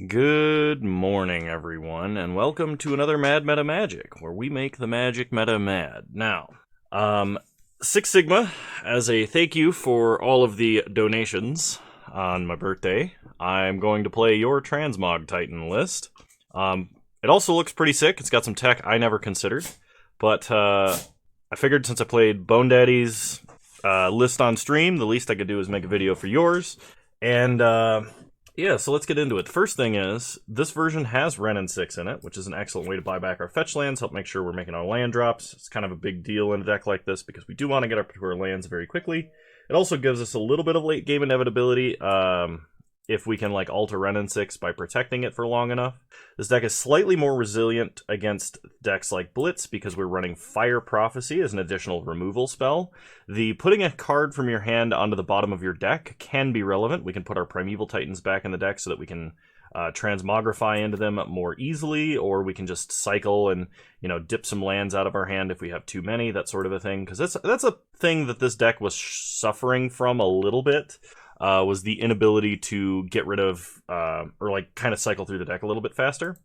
Good morning, everyone, and welcome to another Mad Meta Magic, where we make the magic meta mad. Now, Six Sigma, as a thank you for all of the donations on my birthday, I'm going to play your Transmog Titan list. It also looks pretty sick. It's got some tech I never considered, but I figured since I played Bone Daddy's list on stream, the least I could do is make a video for yours, and yeah, so let's get into it. The first thing is, this version has Ren and 6 in it, which is an excellent way to buy back our fetch lands, help make sure we're making our land drops. It's kind of a big deal in a deck like this, because we do want to get up to our lands very quickly. It also gives us a little bit of late game inevitability, if we can alter Ren and 6 by protecting it for long enough. This deck is slightly more resilient against decks like Blitz, because we're running Fire Prophecy as an additional removal spell. The putting a card from your hand onto the bottom of your deck can be relevant. We can put our Primeval Titans back in the deck so that we can transmogrify into them more easily, or we can just cycle and, dip some lands out of our hand if we have too many, that sort of a thing. Because that's a thing that this deck was suffering from a little bit. Was the inability to get rid of, or kind of cycle through the deck a little bit faster.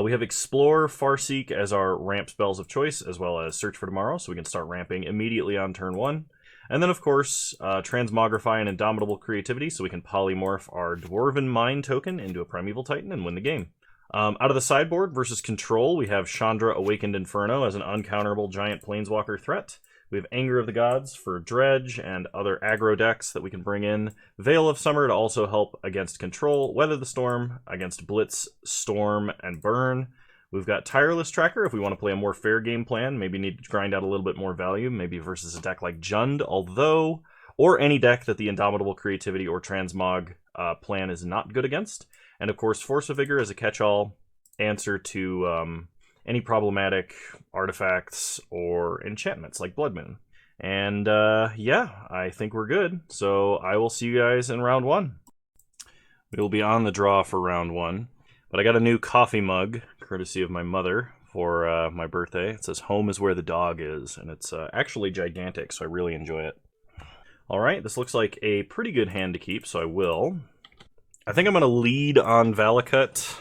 We have Explore, Farseek as our ramp spells of choice, as well as Search for Tomorrow, so we can start ramping immediately on turn 1. And then, of course, Transmogrify and Indomitable Creativity, so we can polymorph our Dwarven Mind token into a Primeval Titan and win the game. Out of the sideboard versus Control, we have Chandra Awakened Inferno as an uncounterable giant planeswalker threat. We have Anger of the Gods for Dredge and other aggro decks that we can bring in. Veil of Summer to also help against Control. Weather the Storm against Blitz, Storm, and Burn. We've got Tireless Tracker if we want to play a more fair game plan. Maybe need to grind out a little bit more value. Maybe versus a deck like Jund, or any deck that the Indomitable Creativity or Transmog plan is not good against. And of course, Force of Vigor as a catch-all answer to any problematic artifacts or enchantments like Blood Moon. And yeah, I think we're good. So I will see you guys in round 1. We will be on the draw for round 1. But I got a new coffee mug, courtesy of my mother, for my birthday. It says, "Home is where the dog is." And it's actually gigantic, so I really enjoy it. Alright, this looks like a pretty good hand to keep, so I will. I think I'm going to lead on Valakut.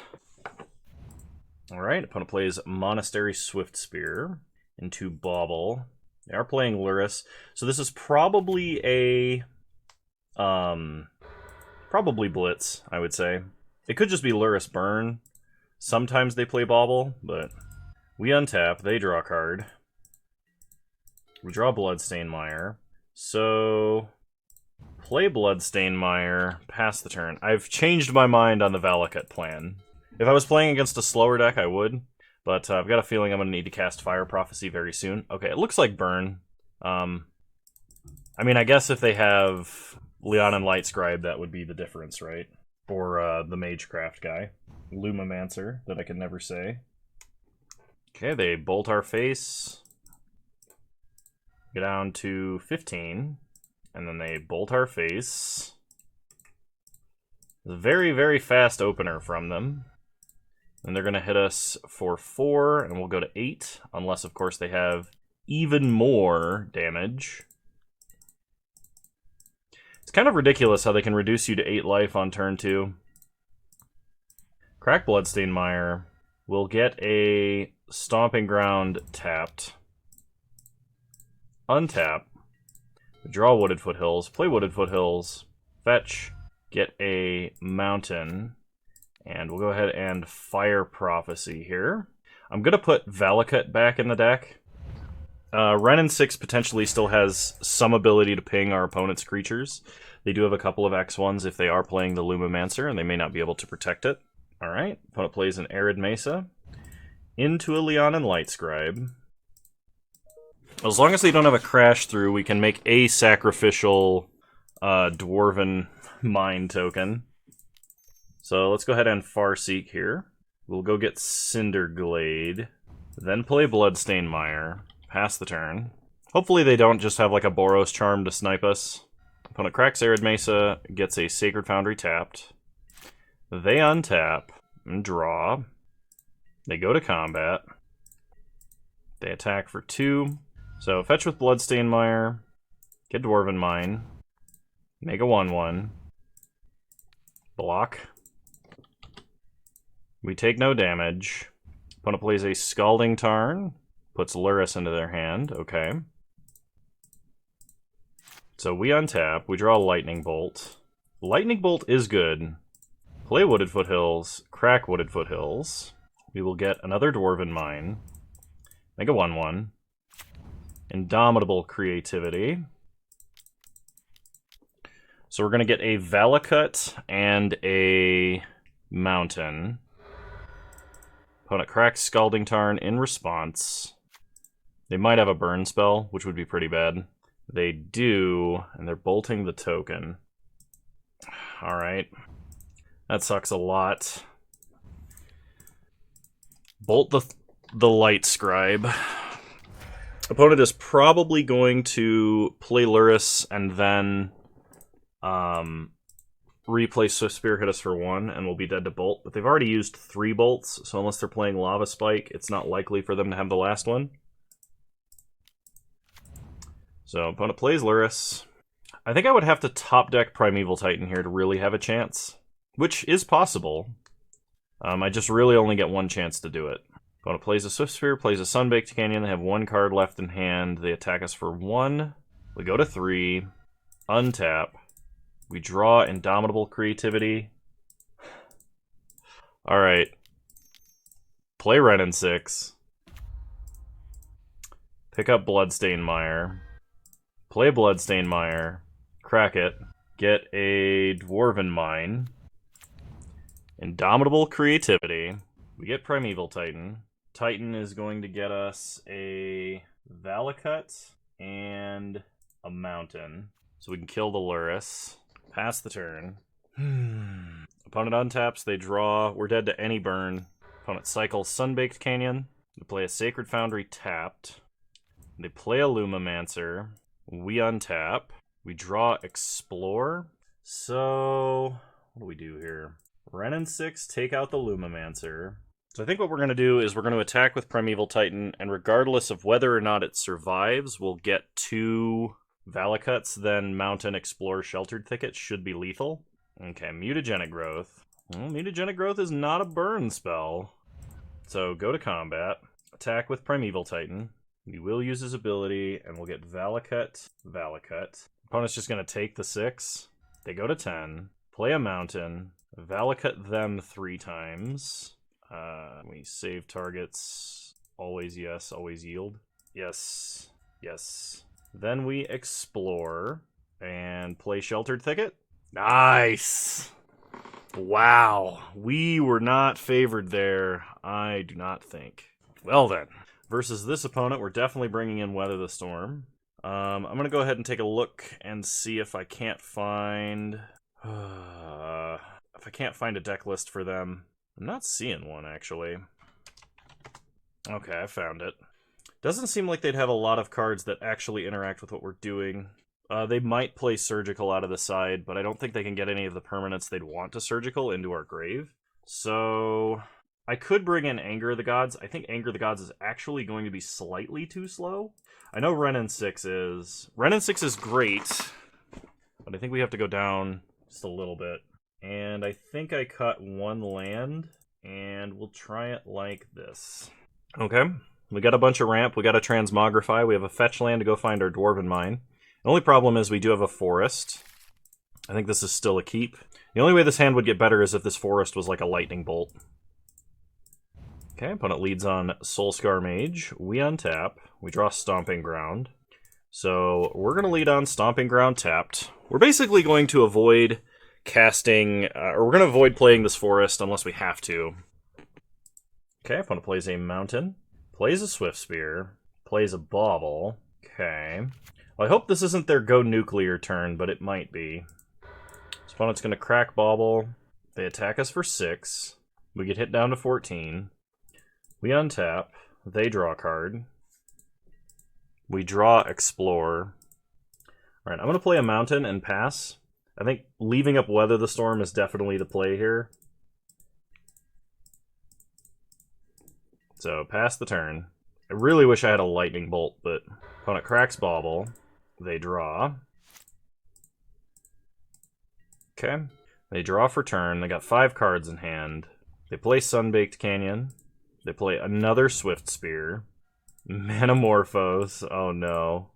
Alright, opponent plays Monastery Swiftspear into Bauble. They are playing Lurrus. So this is probably a... probably Blitz, I would say. It could just be Lurrus Burn. Sometimes they play Bauble, but we untap, they draw a card. We draw Bloodstained Mire. So... play Bloodstained Mire, pass the turn. I've changed my mind on the Valakut plan. If I was playing against a slower deck, I would. But I've got a feeling I'm going to need to cast Fire Prophecy very soon. Okay, it looks like Burn. I mean, I guess if they have Leon and Lightscribe, that would be the difference, right? Or the Magecraft guy. Lumamancer, that I can never say. Okay, they bolt our face. Get down to 15. And then they bolt our face. It's a very, very fast opener from them. And they're going to hit us for 4, and we'll go to 8, unless, of course, they have even more damage. It's kind of ridiculous how they can reduce you to 8 life on turn 2. Crack Bloodstained Mire. We'll get a Stomping Ground tapped. Untap. Draw Wooded Foothills. Play Wooded Foothills. Fetch. Get a Mountain. And we'll go ahead and Fire Prophecy here. I'm going to put Valakut back in the deck. Ren and 6 potentially still has some ability to ping our opponent's creatures. They do have a couple of X1s if they are playing the Lumamancer, and they may not be able to protect it. Alright, opponent plays an Arid Mesa into a Leon and Lightscribe. As long as they don't have a crash through, we can make a sacrificial Dwarven Mind token. So let's go ahead and Farseek here. We'll go get Cinderglade, then play Bloodstained Mire, pass the turn. Hopefully they don't just have a Boros Charm to snipe us. Opponent cracks Arid Mesa, gets a Sacred Foundry tapped. They untap and draw. They go to combat. They attack for 2. So fetch with Bloodstained Mire, get Dwarven Mine, make a 1/1, block. We take no damage. Opponent plays a Scalding Tarn. Puts Lurrus into their hand. Okay. So we untap. We draw Lightning Bolt. Lightning Bolt is good. Play Wooded Foothills. Crack Wooded Foothills. We will get another Dwarven Mine. Make a 1/1. Indomitable Creativity. So we're going to get a Valakut and a Mountain. Opponent cracks Scalding Tarn in response. They might have a burn spell, which would be pretty bad. They do, and they're bolting the token. Alright. That sucks a lot. Bolt the Light Scribe. Opponent is probably going to play Lurrus and then replay Swift Spear, hit us for 1, and we'll be dead to Bolt. But they've already used 3 bolts, so unless they're playing Lava Spike, it's not likely for them to have the last one. So opponent plays Lurrus. I think I would have to top deck Primeval Titan here to really have a chance, which is possible. I just really only get 1 chance to do it. Opponent plays a Swift Spear, plays a Sunbaked Canyon. They have 1 card left in hand. They attack us for 1. We go to 3. Untap. We draw Indomitable Creativity. Alright. Play Renin 6. Pick up Bloodstained Mire. Play Bloodstained Mire. Crack it. Get a Dwarven Mine. Indomitable Creativity. We get Primeval Titan. Titan is going to get us a Valakut and a Mountain. So we can kill the Lurrus. Pass the turn. Opponent untaps, they draw. We're dead to any burn. Opponent cycles Sunbaked Canyon. They play a Sacred Foundry tapped. They play a Lumamancer. We untap. We draw Explore. So, what do we do here? Renin 6, take out the Lumamancer. So I think what we're going to do is we're going to attack with Primeval Titan, and regardless of whether or not it survives, we'll get 2 Valakuts, then Mountain, Explore, Sheltered Thicket should be lethal. Okay, Mutagenic Growth. Well, Mutagenic Growth is not a burn spell. So go to combat. Attack with Primeval Titan. We will use his ability, and we'll get Valakut, Valakut. Opponent's just going to take the 6. They go to 10. Play a Mountain. Valakut them 3 times. We save targets. Always yes, always yield. Yes, yes. Then we explore and play Sheltered Thicket. Nice! Wow. We were not favored there, I do not think. Well then. Versus this opponent, we're definitely bringing in Weather the Storm. I'm going to go ahead and take a look and see if I can't find... if I can't find a deck list for them. I'm not seeing one, actually. Okay, I found it. Doesn't seem like they'd have a lot of cards that actually interact with what we're doing. They might play Surgical out of the side, but I don't think they can get any of the permanents they'd want to Surgical into our grave. So I could bring in Anger of the Gods. I think Anger of the Gods is actually going to be slightly too slow. I know Renin 6 is... Renin 6 is great, but I think we have to go down just a little bit. And I think I cut 1 land, and we'll try it like this. Okay. We got a bunch of ramp, we got a Transmogrify, we have a fetch land to go find our Dwarven Mine. The only problem is we do have a forest. I think this is still a keep. The only way this hand would get better is if this forest was like a lightning bolt. Okay, opponent leads on Soulscar Mage. We untap, we draw Stomping Ground. So we're going to lead on Stomping Ground tapped. We're basically going to avoid casting, or we're going to avoid playing this forest unless we have to. Okay, opponent plays a Mountain. Plays a Swift Spear, plays a Bauble. Okay. Well, I hope this isn't their go nuclear turn, but it might be. This opponent's going to crack Bauble. They attack us for 6. We get hit down to 14. We untap. They draw a card. We draw Explore. Alright, I'm going to play a Mountain and pass. I think leaving up Weather the Storm is definitely the play here. So, pass the turn. I really wish I had a Lightning Bolt, but opponent cracks Bauble. They draw. Okay. They draw for turn. They got 5 cards in hand. They play Sunbaked Canyon. They play another Swift Spear. Manamorphose. Oh no.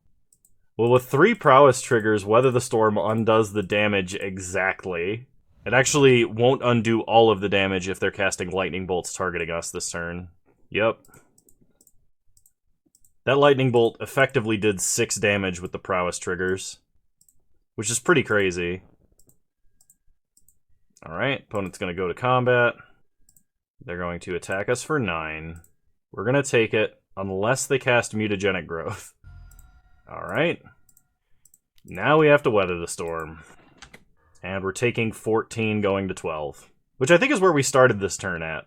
Well, with 3 prowess triggers, Weather the Storm undoes the damage exactly. It actually won't undo all of the damage if they're casting lightning bolts targeting us this turn. Yep. That lightning bolt effectively did 6 damage with the prowess triggers, which is pretty crazy. Alright, opponent's going to go to combat. They're going to attack us for 9. We're going to take it, unless they cast Mutagenic Growth. Alright. Now we have to Weather the Storm. And we're taking 14 going to 12. Which I think is where we started this turn at.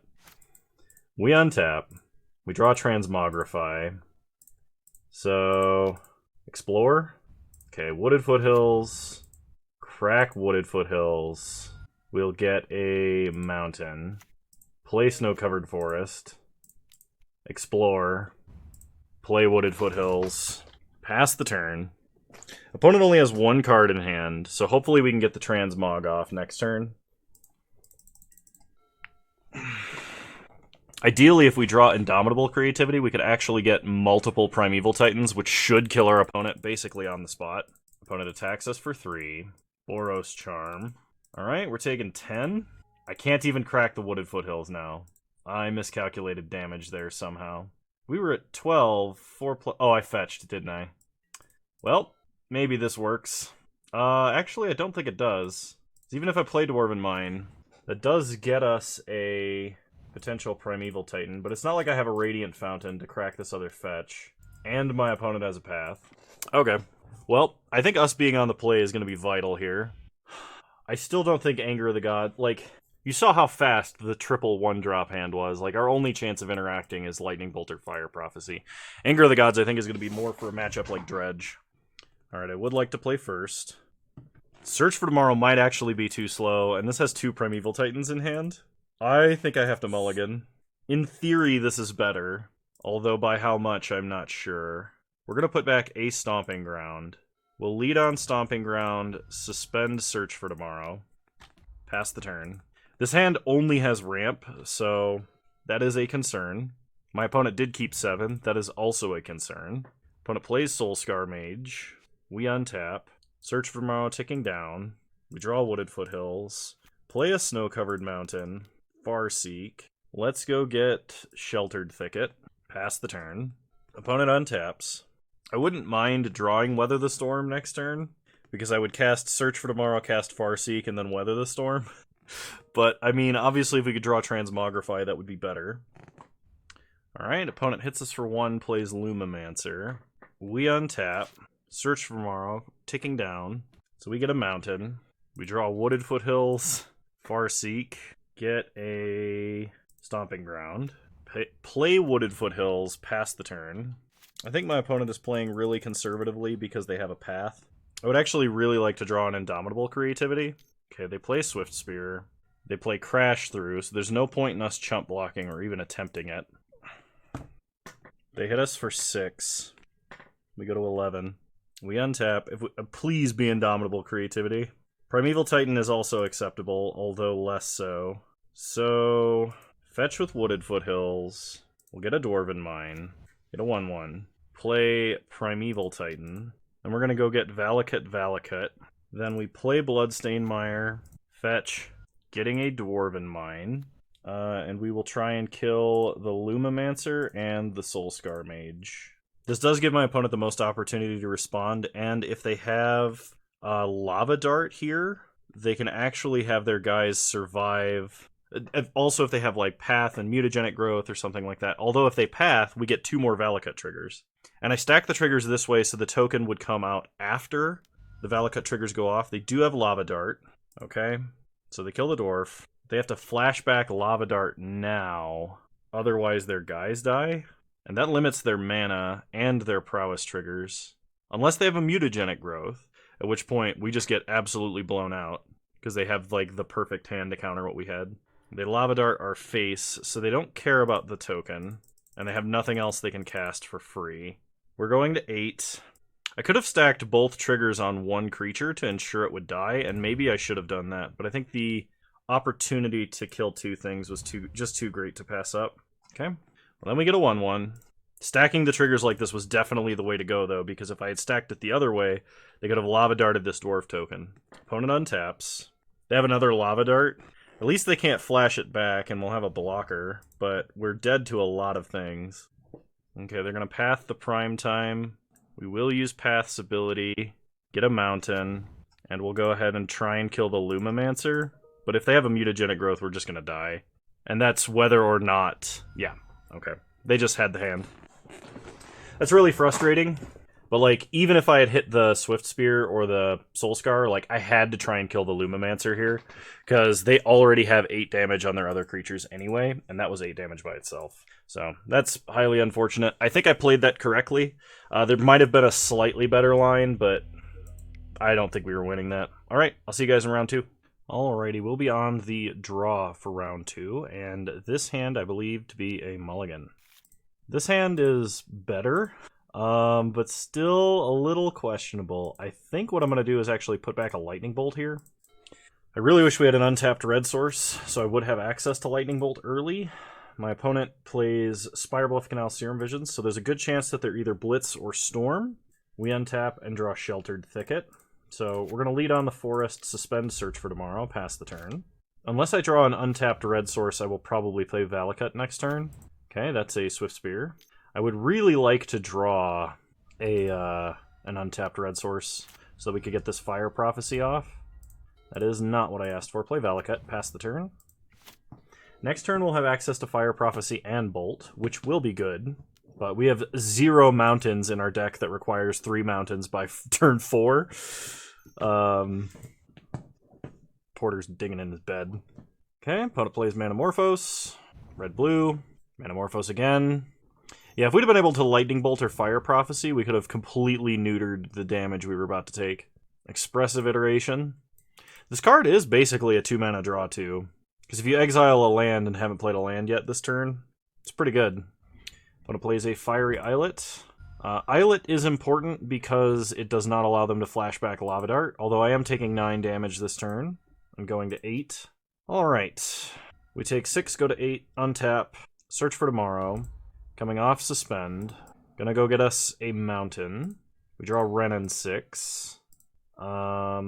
We untap. We draw Transmogrify. So, Explore. Okay, Wooded Foothills. Crack Wooded Foothills. We'll get a Mountain. Play Snow-Covered Forest. Explore. Play Wooded Foothills. Pass the turn. Opponent only has 1 card in hand, so hopefully we can get the Transmog off next turn. Ideally, if we draw Indomitable Creativity, we could actually get multiple Primeval Titans, which should kill our opponent basically on the spot. Opponent attacks us for 3. Boros Charm. Alright, we're taking 10. I can't even crack the Wooded Foothills now. I miscalculated damage there somehow. We were at 12, 4 plus... Oh, I fetched, didn't I? Well, maybe this works. Actually, I don't think it does. Even if I play Dwarven Mine, that does get us a potential Primeval Titan, but it's not like I have a Radiant Fountain to crack this other fetch. And my opponent has a path. Okay. Well, I think us being on the play is going to be vital here. I still don't think Anger of the God... Like, you saw how fast the triple 1-drop hand was. Like, our only chance of interacting is Lightning Bolt or Fire Prophecy. Anger of the Gods, I think, is going to be more for a matchup like Dredge. Alright, I would like to play first. Search for Tomorrow might actually be too slow, and this has 2 Primeval Titans in hand. I think I have to mulligan. In theory, this is better, although by how much, I'm not sure. We're going to put back a Stomping Ground. We'll lead on Stomping Ground, suspend Search for Tomorrow. Pass the turn. This hand only has ramp, so that is a concern. My opponent did keep 7. That is also a concern. Opponent plays Soulscar Mage. We untap. Search for Tomorrow ticking down. We draw Wooded Foothills. Play a Snow-Covered Mountain. Farseek. Let's go get Sheltered Thicket. Pass the turn. Opponent untaps. I wouldn't mind drawing Weather the Storm next turn, because I would cast Search for Tomorrow, cast Farseek, and then Weather the Storm. But, I mean, obviously if we could draw Transmogrify, that would be better. Alright, opponent hits us for 1, plays Lumimancer. We untap. Search for Tomorrow, ticking down. So we get a Mountain. We draw Wooded Foothills, Farseek, get a Stomping Ground. Play Wooded Foothills, pass the turn. I think my opponent is playing really conservatively because they have a path. I would actually really like to draw an Indomitable Creativity. Okay, they play Swift Spear. They play Crash Through, so there's no point in us chump blocking or even attempting it. They hit us for 6. We go to 11. We untap. Please be Indomitable Creativity. Primeval Titan is also acceptable, although less so. So, fetch with Wooded Foothills. We'll get a Dwarven Mine. Get a 1/1. Play Primeval Titan. Then we're going to go get Valakut. Then we play Bloodstained Mire. Fetch. Getting a Dwarven Mine. And we will try and kill the Lumimancer and the Soulscar Mage. This does give my opponent the most opportunity to respond, and if they have a Lava Dart here, they can actually have their guys survive. Also, if they have like Path and Mutagenic Growth or something like that. Although if they Path, we get 2 more Valakut triggers. And I stack the triggers this way so the token would come out after the Valakut triggers go off. They do have Lava Dart. Okay, so they kill the Dwarf. They have to flashback Lava Dart now, otherwise their guys die. And that limits their mana and their prowess triggers. Unless they have a Mutagenic Growth, at which point we just get absolutely blown out, because they have like the perfect hand to counter what we had. They Lava Dart our face, so they don't care about the token, and they have nothing else they can cast for free. We're going to 8. I could have stacked both triggers on one creature to ensure it would die, and maybe I should have done that, but I think the opportunity to kill two things was just too great to pass up. Okay. Well, then we get a 1/1. Stacking the triggers like this was definitely the way to go, though, because if I had stacked it the other way, they could have Lava Darted this Dwarf token. Opponent untaps. They have another Lava Dart. At least they can't flash it back, and we'll have a blocker, but we're dead to a lot of things. Okay, they're going to Path the Prime Time. We will use Path's ability, get a Mountain, and we'll go ahead and try and kill the Lumimancer. But if they have a Mutagenic Growth, we're just going to die. And that's whether or not... Yeah, okay. They just had the hand. That's really frustrating. But, like, even if I had hit the Swift Spear or the Soul Scar, like, I had to try and kill the Lumimancer here, because they already have 8 damage on their other creatures anyway, and that was 8 damage by itself. So, that's highly unfortunate. I think I played that correctly. There might have been a slightly better line, but I don't think we were winning that. Alright, I'll see you guys in round 2. Alrighty, we'll be on the draw for round 2, and this hand I believe to be a mulligan. This hand is better, but still a little questionable. I think what I'm going to do is actually put back a Lightning Bolt here. I really wish we had an untapped red source, so I would have access to Lightning Bolt early. My opponent plays Spirebluff Canal Serum Visions, so there's a good chance that they're either Blitz or Storm. We untap and draw Sheltered Thicket. So we're going to lead on the Forest, suspend Search for Tomorrow, pass the turn. Unless I draw an untapped red source, I will probably play Valakut next turn. Okay, that's a Swift Spear. I would really like to draw an untapped red source so that we could get this Fire Prophecy off. That is not what I asked for. Play Valakut, pass the turn. Next turn we'll have access to Fire Prophecy and Bolt, which will be good. But we have 0 mountains in our deck that requires 3 mountains by turn 4. Porter's digging in his bed. Okay, opponent plays Manamorphose. Red-blue. Manamorphose again. Yeah, if we'd have been able to Lightning Bolt or Fire Prophecy, we could have completely neutered the damage we were about to take. Expressive Iteration. This card is basically a 2-mana draw, too. Because if you exile a land and haven't played a land yet this turn, it's pretty good. Opponent plays a Fiery Islet. Islet is important because it does not allow them to flashback Lava Dart, although I am taking 9 damage this turn. I'm going to 8. Alright. We take 6, go to 8, untap, Search for Tomorrow. Coming off Suspend. Gonna go get us a Mountain. We draw Renin 6. I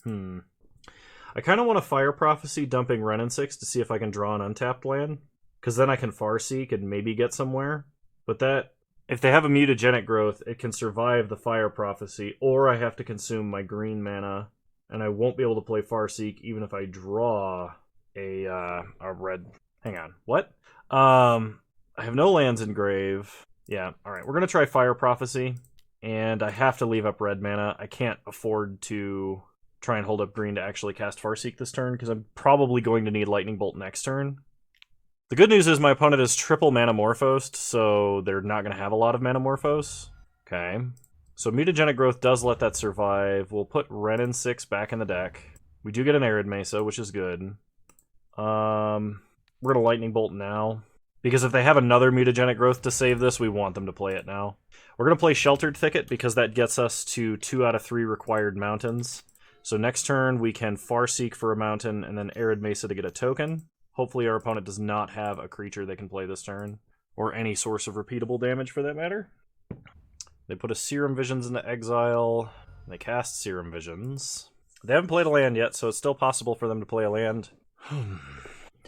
kind of want a Fire Prophecy dumping Renin 6 to see if I can draw an untapped land. Because then I can Farseek and maybe get somewhere. But that, if they have a Mutagenic Growth, it can survive the Fire Prophecy, or I have to consume my green mana, and I won't be able to play Farseek even if I draw a red... Hang on, what? I have no lands in grave. Yeah, alright, we're going to try Fire Prophecy, and I have to leave up red mana. I can't afford to try and hold up green to actually cast Farseek this turn, because I'm probably going to need Lightning Bolt next turn. The good news is my opponent is triple Manamorphosed, so they're not going to have a lot of Manamorphose. Okay. So Mutagenic Growth does let that survive. We'll put Renin 6 back in the deck. We do get an Arid Mesa, which is good. We're going to Lightning Bolt now. Because if they have another Mutagenic Growth to save this, we want them to play it now. We're going to play Sheltered Thicket because that gets us to 2 out of 3 required mountains. So next turn we can Farseek for a mountain and then Arid Mesa to get a token. Hopefully our opponent does not have a creature they can play this turn. Or any source of repeatable damage for that matter. They put a Serum Visions into exile. They cast Serum Visions. They haven't played a land yet, so it's still possible for them to play a land.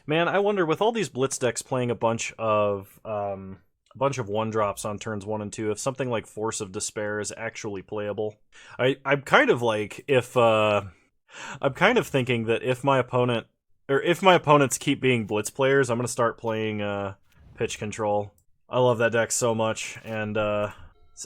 Man, I wonder, with all these Blitz decks playing a bunch of 1-drops on turns 1 and 2, if something like Force of Despair is actually playable. I'm kind of like, I'm kind of thinking that if my opponents keep being Blitz players, I'm going to start playing Pitch Control. I love that deck so much, and it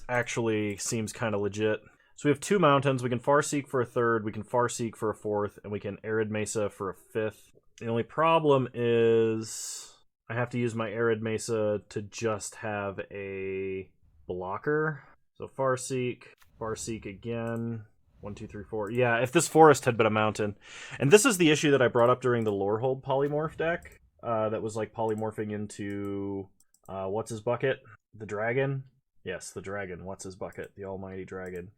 actually seems kind of legit. So we have 2 mountains. We can Farseek for a 3rd, we can Farseek for a 4th, and we can Arid Mesa for a 5th. The only problem is I have to use my Arid Mesa to just have a blocker. So Farseek, Farseek again. 1, 2, 3, 4. Yeah, if this forest had been a mountain. And this is the issue that I brought up during the Lorehold polymorph deck. That was like polymorphing into... what's his bucket? The dragon? Yes, the dragon. What's his bucket? The almighty dragon.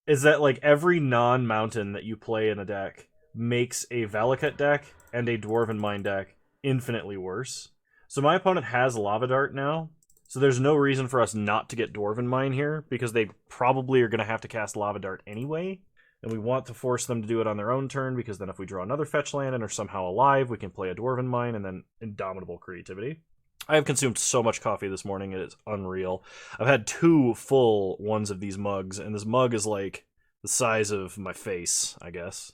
Is that like every non-mountain that you play in a deck makes a Valakut deck and a Dwarven Mine deck infinitely worse. So my opponent has Lava Dart now, so there's no reason for us not to get Dwarven Mine here, because they probably are going to have to cast Lava Dart anyway, and we want to force them to do it on their own turn, because then if we draw another fetch land and are somehow alive, we can play a Dwarven Mine, and then Indomitable Creativity. I have consumed so much coffee this morning, it is unreal. I've had 2 full ones of these mugs, and this mug is like the size of my face, I guess.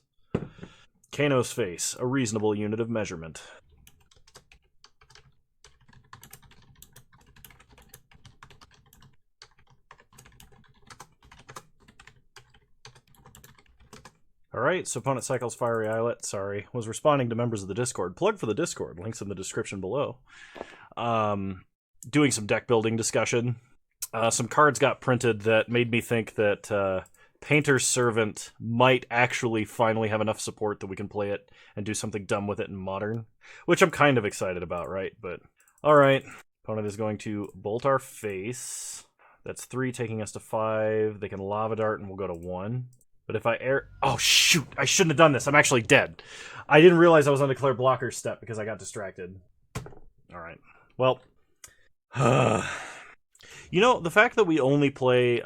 Kano's face, a reasonable unit of measurement. Alright, so opponent cycles Fiery Islet, sorry. Was responding to members of the Discord. Plug for the Discord, links in the description below. Doing some deck building discussion. Some cards got printed that made me think that Painter's Servant might actually finally have enough support that we can play it and do something dumb with it in Modern. Which I'm kind of excited about, right? But, alright. Opponent is going to Bolt our face. That's 3, taking us to 5. They can Lava Dart and we'll go to 1. But if I air... Oh, shoot! I shouldn't have done this. I'm actually dead. I didn't realize I was on Declare Blocker step because I got distracted. Alright. Well. You know, the fact that we only play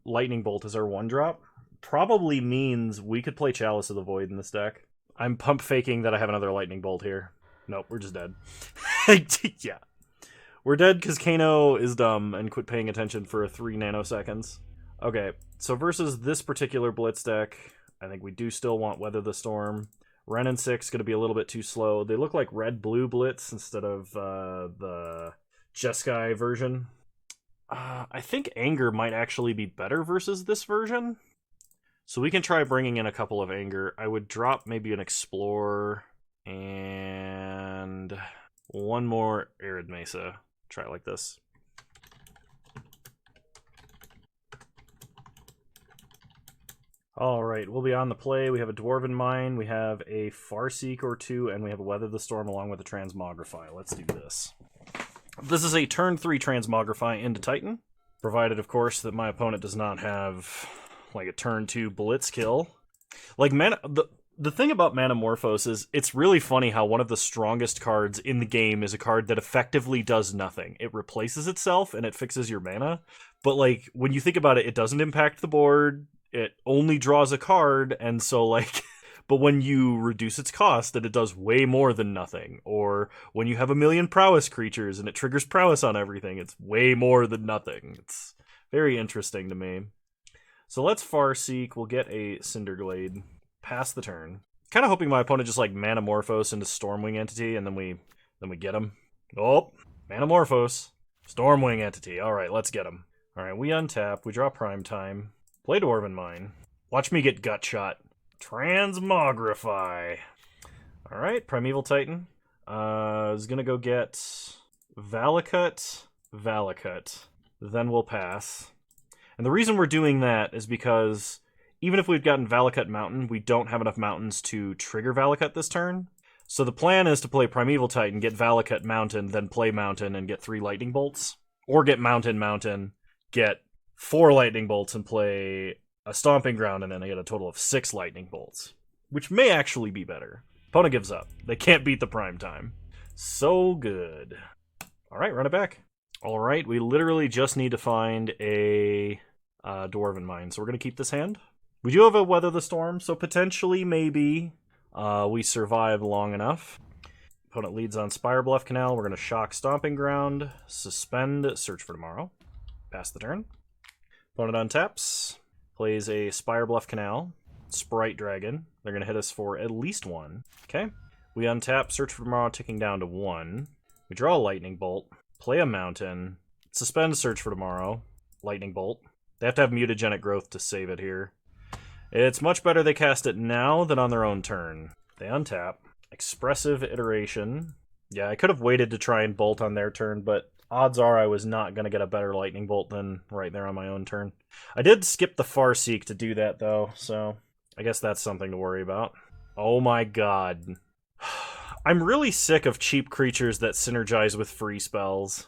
Lightning Bolt as our 1-drop probably means we could play Chalice of the Void in this deck. I'm pump faking that I have another Lightning Bolt here. Nope, we're just dead. Yeah. We're dead because Kano is dumb and quit paying attention for 3 nanoseconds. Okay, so versus this particular Blitz deck, I think we do still want Weather the Storm. Ren and 6 going to be a little bit too slow. They look like red-blue Blitz instead of the Jeskai version. I think Anger might actually be better versus this version. So we can try bringing in a couple of Anger. I would drop maybe an Explorer and 1 more Arid Mesa. Try it like this. Alright, we'll be on the play. We have a Dwarven Mine, we have a Farseek or 2, and we have a Weather the Storm along with a Transmogrify. Let's do this. This is a turn 3 Transmogrify into Titan, provided, of course, that my opponent does not have, like, a turn 2 Blitz kill. Like, the thing about Manamorphose is, it's really funny how one of the strongest cards in the game is a card that effectively does nothing. It replaces itself, and it fixes your mana, but, like, when you think about it, it doesn't impact the board, it only draws a card, and so, like... But when you reduce its cost, then it does way more than nothing. Or when you have a million prowess creatures and it triggers prowess on everything, it's way more than nothing. It's very interesting to me. So let's Farseek. We'll get a Cinderglade. Pass the turn. Kind of hoping my opponent just like Manamorphose into Stormwing Entity, and then we get him. Oh, Manamorphose. Stormwing Entity. Alright, let's get him. Alright, we untap. We draw Prime Time. Play Dwarven Mine. Watch me get gut shot. Transmogrify. Alright, Primeval Titan. Is gonna go get Valakut. Then we'll pass. And the reason we're doing that is because even if we've gotten Valakut Mountain, we don't have enough mountains to trigger Valakut this turn. So the plan is to play Primeval Titan, get Valakut Mountain, then play Mountain and get 3 Lightning Bolts. Or get Mountain, get 4 Lightning Bolts and play a Stomping Ground, and then I get a total of 6 Lightning Bolts. Which may actually be better. Opponent gives up. They can't beat the Prime Time. So good. Alright, run it back. Alright, we literally just need to find a Dwarven Mine. So we're going to keep this hand. We do have a Weather the Storm, so potentially, maybe, we survive long enough. Opponent leads on Spire Bluff Canal. We're going to shock Stomping Ground. Suspend Search for Tomorrow. Pass the turn. Opponent untaps. Plays a Spire Bluff Canal, Sprite Dragon. They're going to hit us for at least 1. Okay. We untap, Search for Tomorrow, ticking down to 1. We draw a Lightning Bolt, play a Mountain, suspend Search for Tomorrow, Lightning Bolt. They have to have Mutagenic Growth to save it here. It's much better they cast it now than on their own turn. They untap, Expressive Iteration. Yeah, I could have waited to try and bolt on their turn, but odds are I was not going to get a better Lightning Bolt than right there on my own turn. I did skip the Farseek to do that, though, so I guess that's something to worry about. Oh my god. I'm really sick of cheap creatures that synergize with free spells.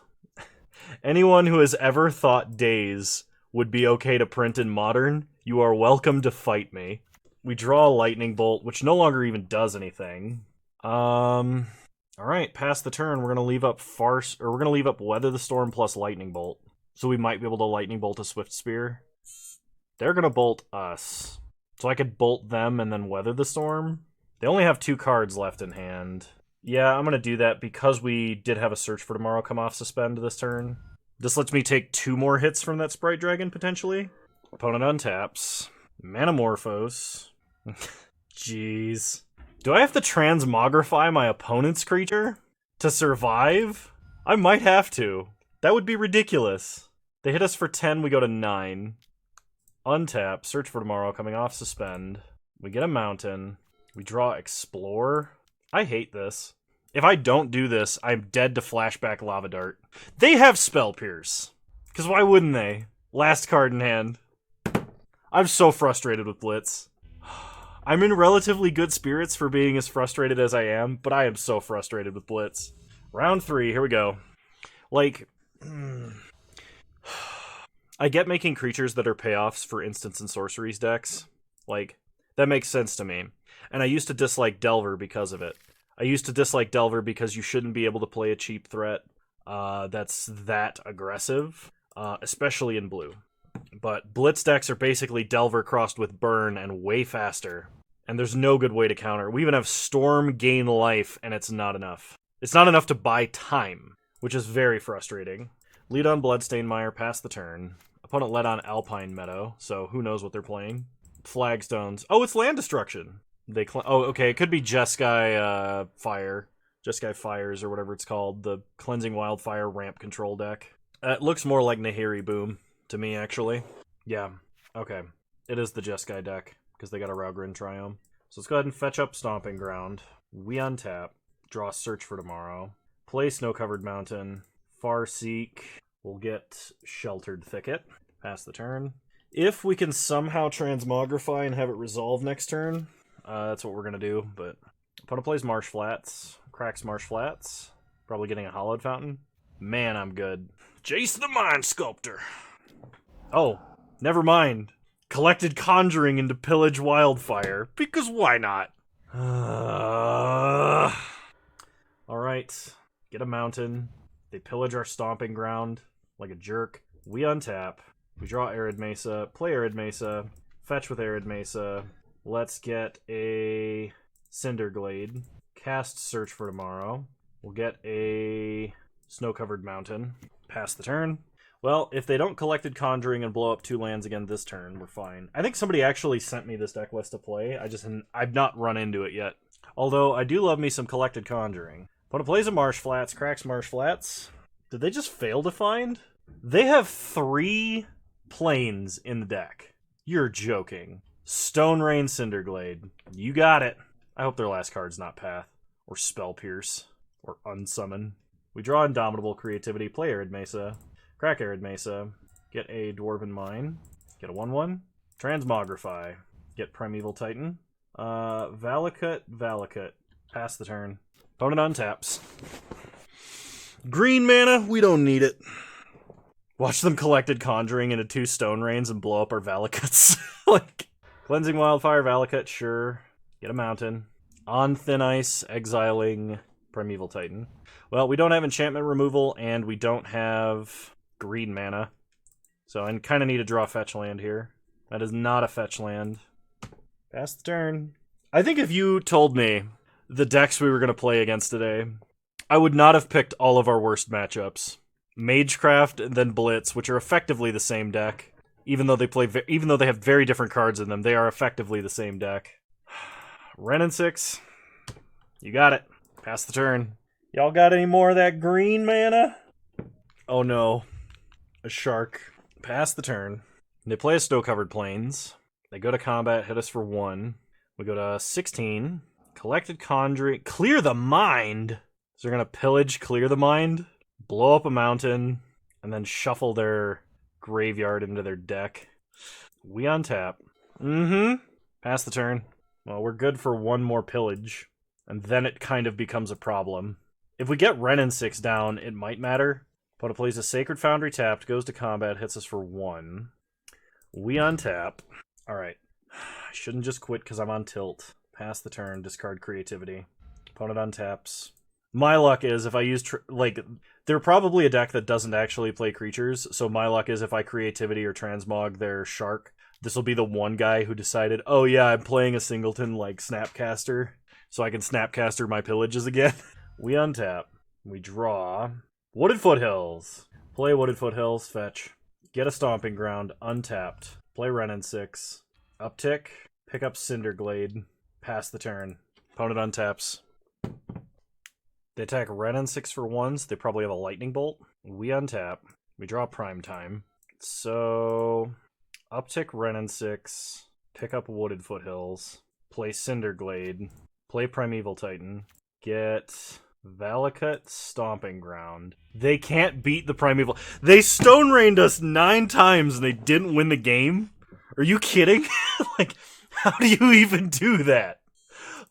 Anyone who has ever thought Daze would be okay to print in Modern, you are welcome to fight me. We draw a lightning bolt, which no longer even does anything. Alright, pass the turn. We're gonna leave up we're gonna leave up Weather the Storm plus Lightning Bolt. So we might be able to Lightning Bolt a Swift Spear. They're gonna bolt us. So I could bolt them and then Weather the Storm. They only have 2 cards left in hand. Yeah, I'm gonna do that because we did have a Search for Tomorrow come off suspend this turn. This lets me take 2 more hits from that Sprite Dragon, potentially. Opponent untaps. Manamorphose. Jeez. Do I have to transmogrify my opponent's creature to survive? I might have to. That would be ridiculous. They hit us for 10, we go to 9. Untap, Search for Tomorrow coming off suspend. We get a mountain. We draw Explore. I hate this. If I don't do this, I'm dead to Flashback Lava Dart. They have Spell Pierce. Because why wouldn't they? Last card in hand. I'm so frustrated with Blitz. I'm in relatively good spirits for being as frustrated as I am, but I am so frustrated with Blitz. Round 3, here we go. Like, I get making creatures that are payoffs for instants and sorceries decks. Like, that makes sense to me. And I used to dislike Delver because of it. I used to dislike Delver because you shouldn't be able to play a cheap threat that's that aggressive, especially in blue. But Blitz decks are basically Delver crossed with Burn and way faster. And there's no good way to counter. We even have Storm gain life, and it's not enough. It's not enough to buy time, which is very frustrating. Lead on Bloodstained Mire, pass the turn. Opponent led on Alpine Meadow, so who knows what they're playing. Flagstones. Oh, it's land destruction. Oh, okay, it could be Jeskai Fire. Jeskai Fires, or whatever it's called. The Cleansing Wildfire ramp control deck. It looks more like Nahiri Boom to me, actually. Yeah, okay. It is the Jeskai deck, because they got a Raugrin Triome. So let's go ahead and fetch up Stomping Ground. We untap. Draw Search for Tomorrow. Play Snow-Covered Mountain. Farseek. We'll get Sheltered Thicket. Pass the turn. If we can somehow Transmogrify and have it resolve next turn, that's what we're going to do. But opponent plays Marsh Flats. Cracks Marsh Flats. Probably getting a Hallowed Fountain. Man, I'm good. Jace the Mind Sculptor. Oh, never mind. Collected Conjuring into Pillage Wildfire. Because why not? Alright. Get a mountain. They pillage our Stomping Ground like a jerk. We untap. We draw Arid Mesa. Play Arid Mesa. Fetch with Arid Mesa. Let's get a Cinderglade. Cast Search for Tomorrow. We'll get a Snow-Covered Mountain. Pass the turn. Well, if they don't Collected Conjuring and blow up 2 lands again this turn, we're fine. I think somebody actually sent me this deck list to play. I've not run into it yet. Although, I do love me some Collected Conjuring. Opponent plays a Marsh Flats, cracks Marsh Flats. Did they just fail to find? They have 3 planes in the deck. You're joking. Stone Rain Cinderglade. You got it. I hope their last card's not Path. Or Spell Pierce. Or Unsummon. We draw Indomitable Creativity, play Arid Mesa. Crack Arid Mesa. Get a Dwarven Mine. Get a 1/1. Transmogrify. Get Primeval Titan. Valakut. Pass the turn. Opponent untaps. Green mana, we don't need it. Watch them Collected Conjuring into 2 Stone Rains and blow up our Valakuts. Like, Cleansing Wildfire, Valakut, sure. Get a mountain. On Thin Ice, exiling Primeval Titan. Well, we don't have enchantment removal, and we don't have green mana. So I kind of need to draw fetch land here. That is not a fetch land. Pass the turn. I think if you told me the decks we were going to play against today, I would not have picked all of our worst matchups. Magecraft and then Blitz, which are effectively the same deck. Even though they have very different cards in them, they are effectively the same deck. Ren and 6. You got it. Pass the turn. Y'all got any more of that green mana? Oh no. A shark. Pass the turn. They play a Snow-Covered Plains. They go to combat, hit us for 1. We go to 16. Collected Conjuring. Clear the Mind! So they're going to pillage, clear the Mind, blow up a mountain, and then shuffle their graveyard into their deck. We untap. Pass the turn. Well, we're good for 1 more pillage. And then it kind of becomes a problem. If we get Ren and 6 down, it might matter. Opponent plays a Sacred Foundry tapped, goes to combat, hits us for 1. We untap. Alright. I shouldn't just quit because I'm on tilt. Pass the turn, discard creativity. Opponent untaps. My luck is if I use, they're probably a deck that doesn't actually play creatures, so my luck is if I creativity or transmog their shark, this will be the one guy who decided, oh yeah, I'm playing a singleton like Snapcaster, so I can Snapcaster my pillages again. We untap. We draw. Wooded Foothills. Play Wooded Foothills, fetch. Get a Stomping Ground, untapped. Play Renin 6. Uptick. Pick up Cinderglade. Pass the turn. Opponent untaps. They attack Renin 6 for 1s. They probably have a Lightning Bolt. We untap. We draw Prime Time. So, uptick Renin 6. Pick up Wooded Foothills. Play Cinderglade. Play Primeval Titan. Get Valakut Stomping Ground. They can't beat the Primeval. They Stone Rained us 9 times and they didn't win the game? Are you kidding? Like, how do you even do that?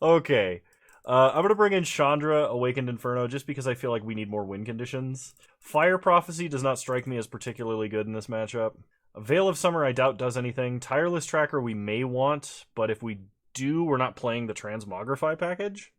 Okay. I'm going to bring in Chandra, Awakened Inferno, just because I feel like we need more win conditions. Fire Prophecy does not strike me as particularly good in this matchup. Veil of Summer I doubt does anything. Tireless Tracker we may want, but if we do, we're not playing the Transmogrify package.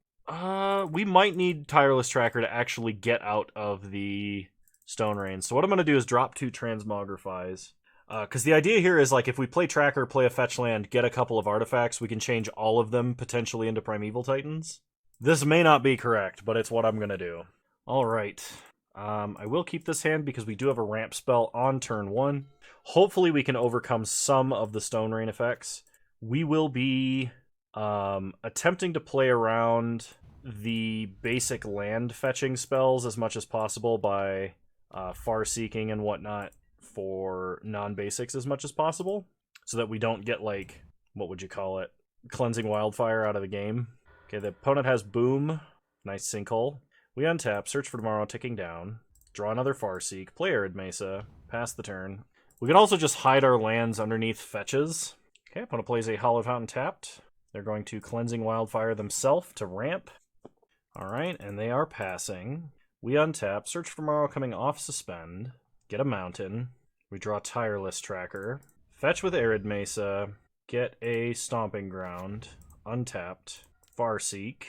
We might need Tireless Tracker to actually get out of the Stone Rain. So what I'm going to do is drop 2 Transmogrifies. Because the idea here is, like, if we play Tracker, play a fetch land, get a couple of artifacts, we can change all of them potentially into Primeval Titans. This may not be correct, but it's what I'm going to do. Alright. I will keep this hand because we do have a ramp spell on turn 1. Hopefully we can overcome some of the Stone Rain effects. We will be attempting to play around the basic land fetching spells as much as possible by far-seeking and whatnot for non-basics as much as possible, so that we don't get, like, what would you call it? Cleansing Wildfire out of the game. Okay, the opponent has Boom. Nice Sinkhole. We untap, search for tomorrow, ticking down. Draw another Farseek, play Arid Mesa, pass the turn. We can also just hide our lands underneath fetches. Okay, opponent plays a Hollow Fountain tapped. They're going to Cleansing Wildfire themselves to ramp. Alright, and they are passing. We untap, search for tomorrow coming off suspend. Get a Mountain. We draw Tireless Tracker. Fetch with Arid Mesa. Get a Stomping Ground. Untapped. Farseek.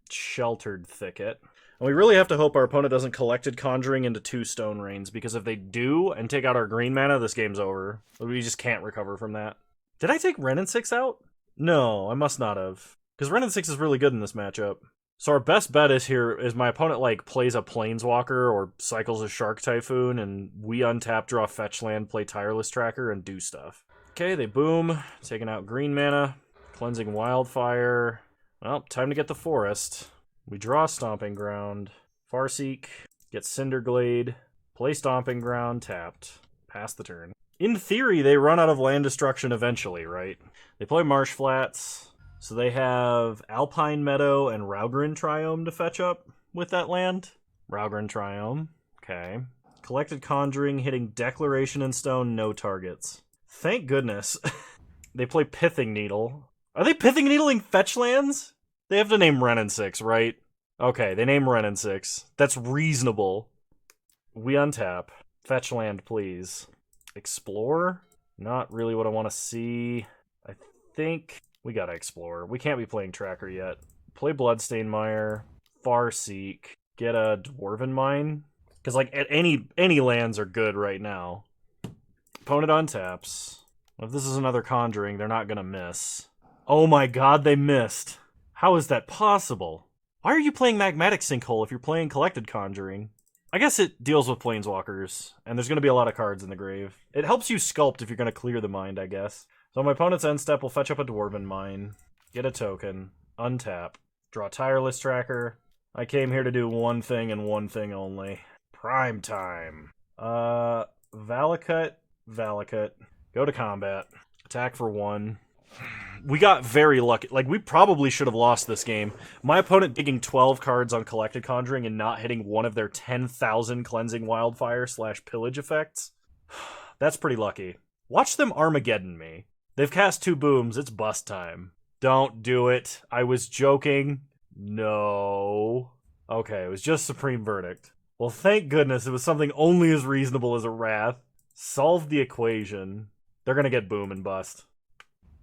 Sheltered Thicket. And we really have to hope our opponent doesn't Collected Conjuring into 2 Stone Rains, because if they do and take out our green mana, this game's over. We just can't recover from that. Did I take Renin 6 out? No, I must not have. Because Renin 6 is really good in this matchup. So our best bet is here is my opponent, like, plays a Planeswalker or cycles a Shark Typhoon, and we untap, draw fetch land, play Tireless Tracker, and do stuff. Okay, they boom. Taking out green mana. Cleansing Wildfire. Well, time to get the Forest. We draw Stomping Ground. Farseek. Get Cinderglade. Play Stomping Ground, tapped. Pass the turn. In theory, they run out of land destruction eventually, right? They play Marsh Flats. So they have Alpine Meadow and Raugrin Triome to fetch up with that land. Raugrin Triome. Okay. Collected Conjuring, hitting Declaration in Stone, no targets. Thank goodness. They play Pithing Needle. Are they Pithing Needling fetch lands? They have to name Renin 6, right? Okay, they name Renin 6. That's reasonable. We untap. Fetch land, please. Explore? Not really what I want to see. I think we gotta explore. We can't be playing Tracker yet. Play Bloodstained Mire. Farseek. Get a Dwarven Mine. Because, like, any lands are good right now. Opponent untaps. If this is another Conjuring, they're not gonna miss. Oh my god, they missed. How is that possible? Why are you playing Magmatic Sinkhole if you're playing Collected Conjuring? I guess it deals with Planeswalkers, and there's going to be a lot of cards in the grave. It helps you sculpt if you're going to clear the mind, I guess. So my opponent's end step will fetch up a Dwarven Mine, get a token, untap, draw Tireless Tracker. I came here to do one thing and one thing only. Prime time. Valakut, go to combat, attack for 1. We got very lucky. Like, we probably should have lost this game. My opponent digging 12 cards on Collected Conjuring and not hitting one of their 10,000 Cleansing Wildfire / Pillage effects. That's pretty lucky. Watch them Armageddon me. They've cast 2 booms. It's bust time. Don't do it. I was joking. No. Okay, it was just Supreme Verdict. Well, thank goodness it was something only as reasonable as a Wrath. Solve the equation. They're gonna get boom and bust.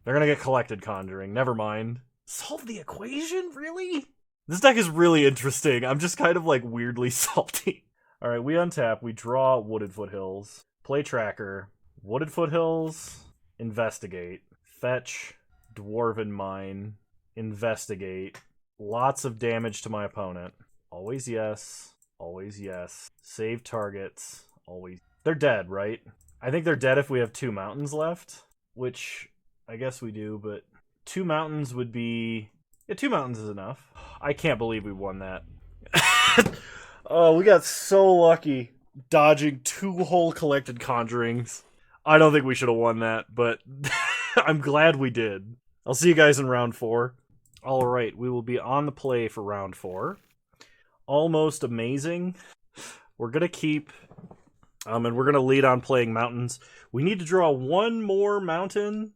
They're gonna get Collected Conjuring. Never mind. Solve the equation? Really? This deck is really interesting. I'm just kind of, like, weirdly salty. Alright, we untap. We draw Wooded Foothills. Play Tracker. Wooded Foothills. Investigate. Fetch. Dwarven Mine. Investigate. Lots of damage to my opponent. Always yes. Always yes. Save targets. Always. They're dead, right? I think they're dead if we have 2 mountains left. Which, I guess we do, but 2 mountains would be... Yeah, 2 mountains is enough. I can't believe we won that. Oh, we got so lucky dodging 2 whole Collected Conjurings. I don't think we should have won that, but I'm glad we did. I'll see you guys in round 4. Alright, we will be on the play for round 4. Almost amazing. We're going to keep... and we're going to lead on playing mountains. We need to draw 1 more mountain.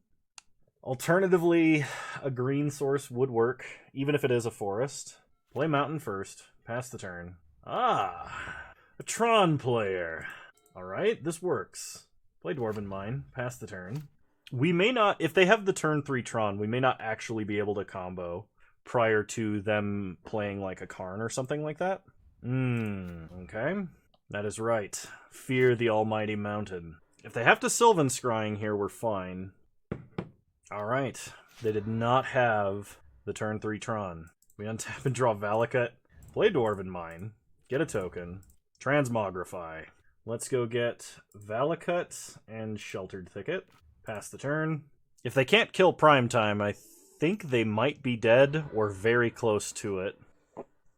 Alternatively, a green source would work, even if it is a forest. Play mountain first. Pass the turn. Ah, a Tron player. Alright, this works. Play Dwarven Mine. Pass the turn. We may not, if they have the turn 3 Tron, we may not actually be able to combo prior to them playing like a Karn or something like that. Okay. That is right. Fear the Almighty Mountain. If they have to Sylvan Scrying here, we're fine. Alright. They did not have the turn 3 Tron. We untap and draw Valakut. Play Dwarven Mine. Get a token. Transmogrify. Let's go get Valakut and Sheltered Thicket. Pass the turn. If they can't kill Primetime, I think they might be dead or very close to it.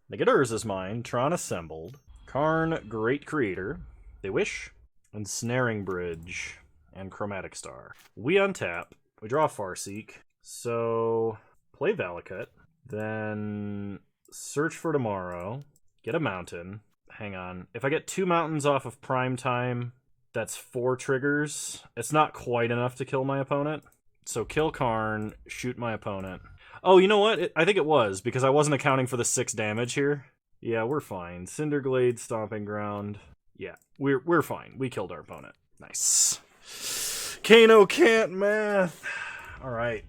They get Urza's Mine. Tron Assembled. Karn, Great Creator. They wish. Ensnaring Bridge. And Chromatic Star. We untap. We draw Farseek. So, play Valakut. Then, search for tomorrow. Get a mountain. Hang on. If I get 2 mountains off of Primetime, that's 4 triggers. It's not quite enough to kill my opponent. So, kill Karn, shoot my opponent. Oh, you know what? I think it was, because I wasn't accounting for the 6 damage here. Yeah, we're fine. Cinderglade, Stomping Ground. Yeah, we're fine. We killed our opponent. Nice. Kano can't math. Alright.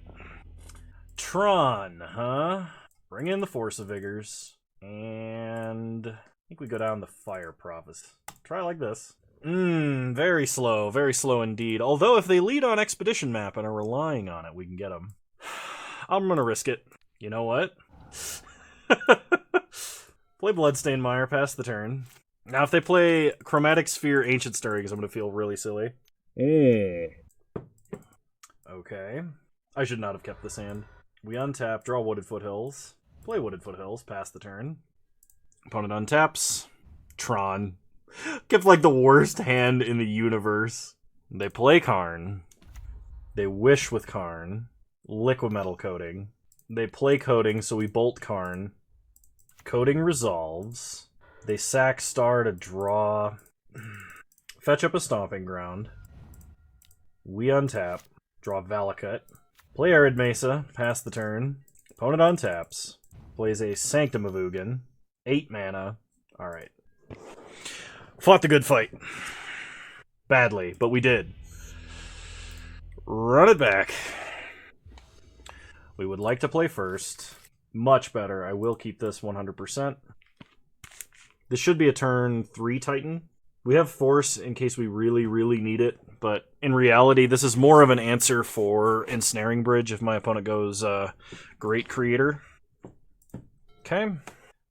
Tron, huh? Bring in the Force of Vigors. And I think we go down the Fire Prophecy. Try like this. Very slow indeed. Although if they lead on Expedition Map and are relying on it, we can get them. I'm gonna risk it. You know what? Play Bloodstained Mire, pass the turn. Now if they play Chromatic Sphere, Ancient Stirrings, I'm gonna feel really silly. Okay. I should not have kept this hand. We untap, draw Wooded Foothills. Play Wooded Foothills, pass the turn. Opponent untaps. Tron. Give like the worst hand in the universe. They play Karn. They wish with Karn. Liquid Metal Coating. They play Coating, so we bolt Karn. Coating resolves. They sack Star to draw. Fetch up a Stomping Ground. We untap. Draw Valakut. Play Arid Mesa. Pass the turn. Opponent untaps. Plays a Sanctum of Ugin. 8 mana. Alright. Fought the good fight. Badly, but we did. Run it back. We would like to play first. Much better. I will keep this 100%. This should be a turn 3 Titan. We have Force in case we really, really need it, but in reality, this is more of an answer for Ensnaring Bridge if my opponent goes Great Creator. Okay.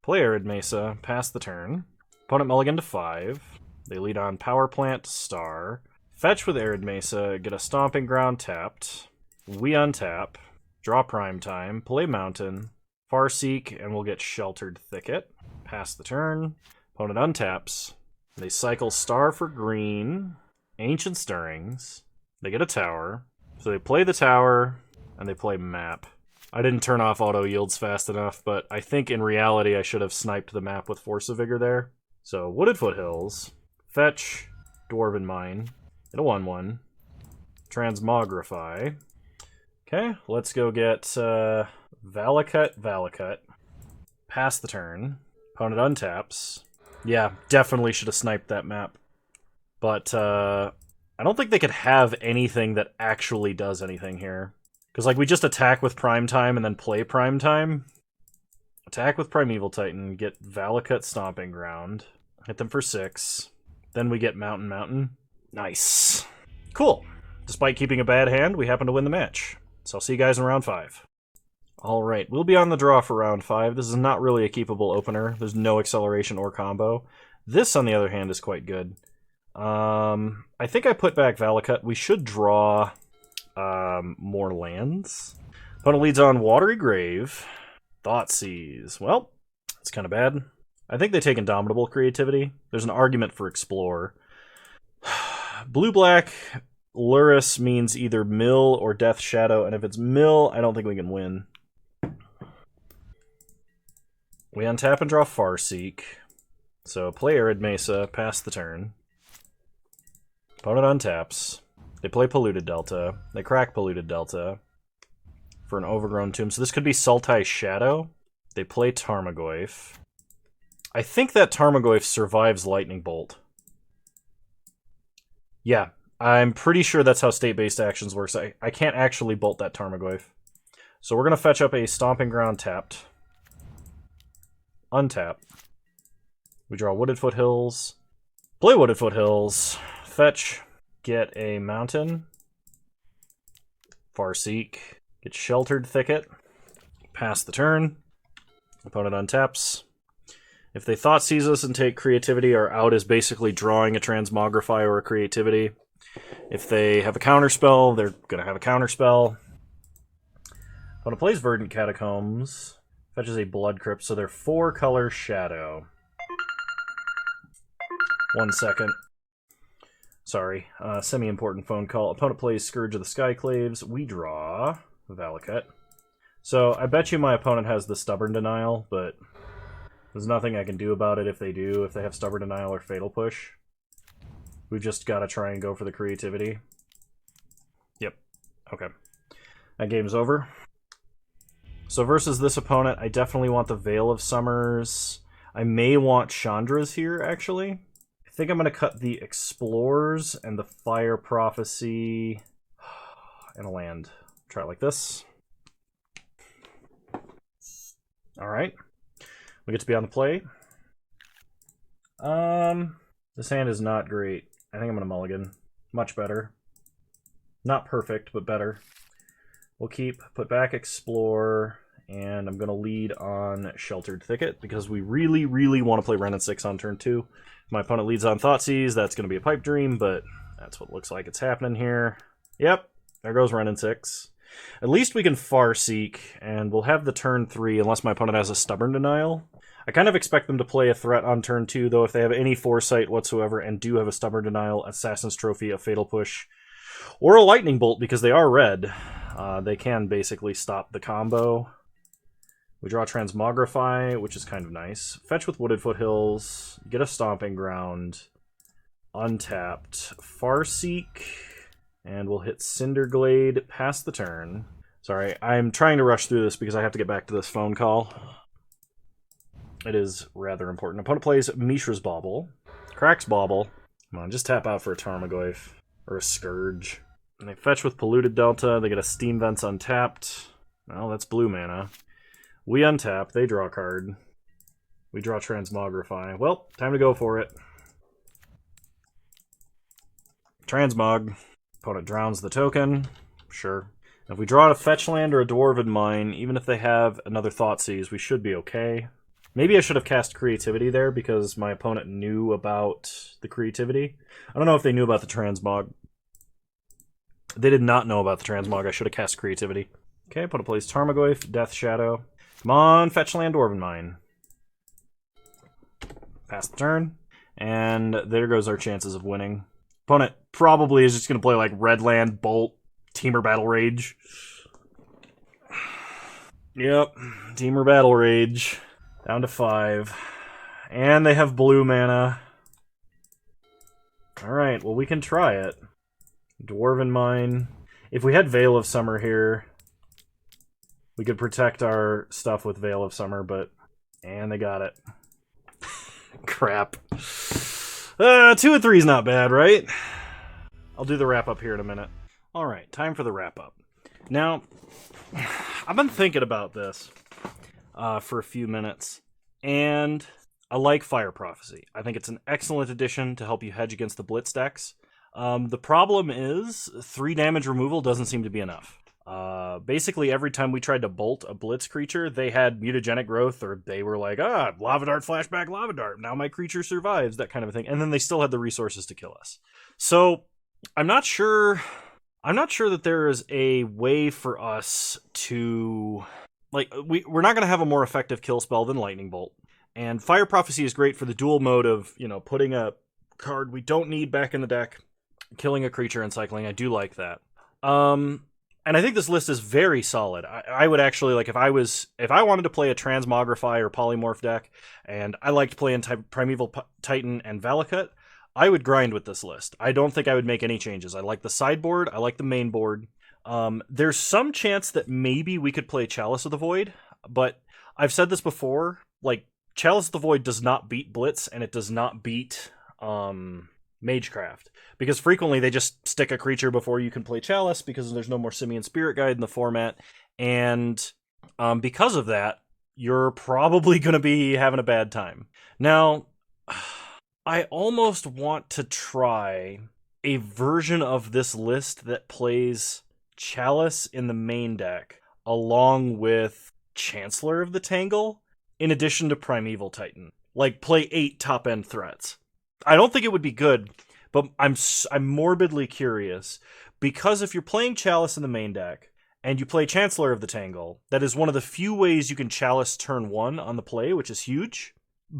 Play Arid Mesa, pass the turn. Opponent mulligan to 5. They lead on Power Plant, Star. Fetch with Arid Mesa, get a Stomping Ground tapped. We untap. Draw Primetime, play Mountain. Farseek, and we'll get Sheltered Thicket. Pass the turn. Opponent untaps. They cycle Star for green. Ancient Stirrings. They get a tower. So they play the tower, and they play map. I didn't turn off auto yields fast enough, but I think in reality I should have sniped the map with Force of Vigor there. So Wooded Foothills. Fetch. Dwarven Mine. Get a 1/1. Transmogrify. Okay, let's go get Valakut. Pass the turn. Opponent untaps. Yeah, definitely should have sniped that map. But I don't think they could have anything that actually does anything here. Because, like, we just attack with Prime Time and then play Prime Time. Attack with Primeval Titan, get Valakut Stomping Ground, hit them for 6. Then we get Mountain. Nice. Cool. Despite keeping a bad hand, we happen to win the match. So I'll see you guys in round 5. Alright, we'll be on the draw for round 5. This is not really a keepable opener. There's no acceleration or combo. This, on the other hand, is quite good. I think I put back Valakut. We should draw more lands. Opponent leads on Watery Grave. Thoughtseize. Well, it's kind of bad. I think they take Indomitable Creativity. There's an argument for Explore. Blue-black Luris means either Mill or Death Shadow, and if it's Mill, I don't think we can win. We untap and draw Farseek. So play Arid Mesa, pass the turn. Opponent untaps. They play Polluted Delta. They crack Polluted Delta for an Overgrown Tomb. So this could be Sultai Shadow. They play Tarmogoyf. I think that Tarmogoyf survives Lightning Bolt. Yeah, I'm pretty sure that's how state-based actions works. I can't actually bolt that Tarmogoyf. So we're going to fetch up a Stomping Ground tapped. Untap. We draw Wooded Foothills. Play Wooded Foothills. Fetch. Get a Mountain. Farseek. Get Sheltered Thicket. Pass the turn. Opponent untaps. If they Thoughtseize us and take Creativity, our out is basically drawing a Transmogrify or a Creativity. If they have a counterspell, they're going to have a counterspell. Opponent plays Verdant Catacombs. Fetches a Blood Crypt, so they're 4-color Shadow. 1 second. Sorry, semi-important phone call. Opponent plays Scourge of the Skyclaves. We draw Valakut. So I bet you my opponent has the Stubborn Denial, but there's nothing I can do about it if they do, if they have Stubborn Denial or Fatal Push. We've just got to try and go for the Creativity. Yep. Okay. That game's over. So versus this opponent, I definitely want the Veil of Summers. I may want Chandra's here, actually. I think I'm going to cut the Explorers and the Fire Prophecy and a land. Try it like this. Alright. We get to be on the play. This hand is not great. I think I'm going to mulligan. Much better. Not perfect, but better. We'll keep, put back Explore, and I'm going to lead on Sheltered Thicket, because we really, really want to play Wrenn and 6 on turn 2. If my opponent leads on Thoughtseize, that's going to be a Pipe Dream, but that's what looks like it's happening here. Yep, there goes Wrenn and 6. At least we can Farseek, and we'll have the turn 3, unless my opponent has a Stubborn Denial. I kind of expect them to play a threat on turn 2, though if they have any foresight whatsoever and do have a Stubborn Denial, Assassin's Trophy, a Fatal Push, or a Lightning Bolt, because they are red, they can basically stop the combo. We draw Transmogrify, which is kind of nice. Fetch with Wooded Foothills, get a Stomping Ground, untapped, Farseek, and we'll hit Cinderglade, pass the turn. Sorry, I'm trying to rush through this because I have to get back to this phone call. It is rather important. Opponent plays Mishra's Bauble, cracks Bauble. Come on, just tap out for a Tarmogoyf or a Scourge. And they fetch with Polluted Delta. They get a Steam Vents untapped. Well, that's blue mana. We untap. They draw a card. We draw Transmogrify. Well, time to go for it. Transmog. Opponent drowns the token. Sure. If we draw a fetch land or a Dwarven Mine, even if they have another Thoughtseize, we should be okay. Maybe I should have cast Creativity there because my opponent knew about the Creativity. I don't know if they knew about the Transmog. They did not know about the Transmog. I should have cast Creativity. Okay, opponent plays Tarmogoyf, Death Shadow. Come on, fetch land, Dwarven Mine. Pass the turn. And there goes our chances of winning. Opponent probably is just going to play like Red Land, Bolt, Teamer Battle Rage. Yep, Teamer Battle Rage. Down to 5. And they have blue mana. Alright, well we can try it. Dwarven Mine. If we had Veil of Summer here, we could protect our stuff with Veil of Summer, but... And they got it. Crap. 2 and 3 is not bad, right? I'll do the wrap-up here in a minute. Alright, time for the wrap-up. Now, I've been thinking about this for a few minutes, and I like Fire Prophecy. I think it's an excellent addition to help you hedge against the Blitz decks. The problem is 3 damage removal doesn't seem to be enough. Basically, every time we tried to bolt a Blitz creature, they had mutagenic growth, or they were like, Lava Dart, flashback, Lava Dart, now my creature survives, that kind of thing. And then they still had the resources to kill us. So, I'm not sure that there is a way for us to... Like, we're not going to have a more effective kill spell than Lightning Bolt. And Fire Prophecy is great for the dual mode of, putting a card we don't need back in the deck, killing a creature and cycling. I do like that. And I think this list is very solid. I would actually, like, if I wanted to play a Transmogrify or Polymorph deck, and I liked playing Primeval Titan and Valakut, I would grind with this list. I don't think I would make any changes. I like the sideboard. I like the main board. There's some chance that maybe we could play Chalice of the Void, but I've said this before, like, Chalice of the Void does not beat Blitz, and it does not beat Magecraft, because frequently they just stick a creature before you can play Chalice, because there's no more Simian Spirit Guide in the format, and because of that, you're probably going to be having a bad time. Now, I almost want to try a version of this list that plays Chalice in the main deck, along with Chancellor of the Tangle, in addition to Primeval Titan. Like, play 8 top-end threats. I don't think it would be good, but I'm morbidly curious, because if you're playing Chalice in the main deck, and you play Chancellor of the Tangle, that is one of the few ways you can Chalice turn 1 on the play, which is huge.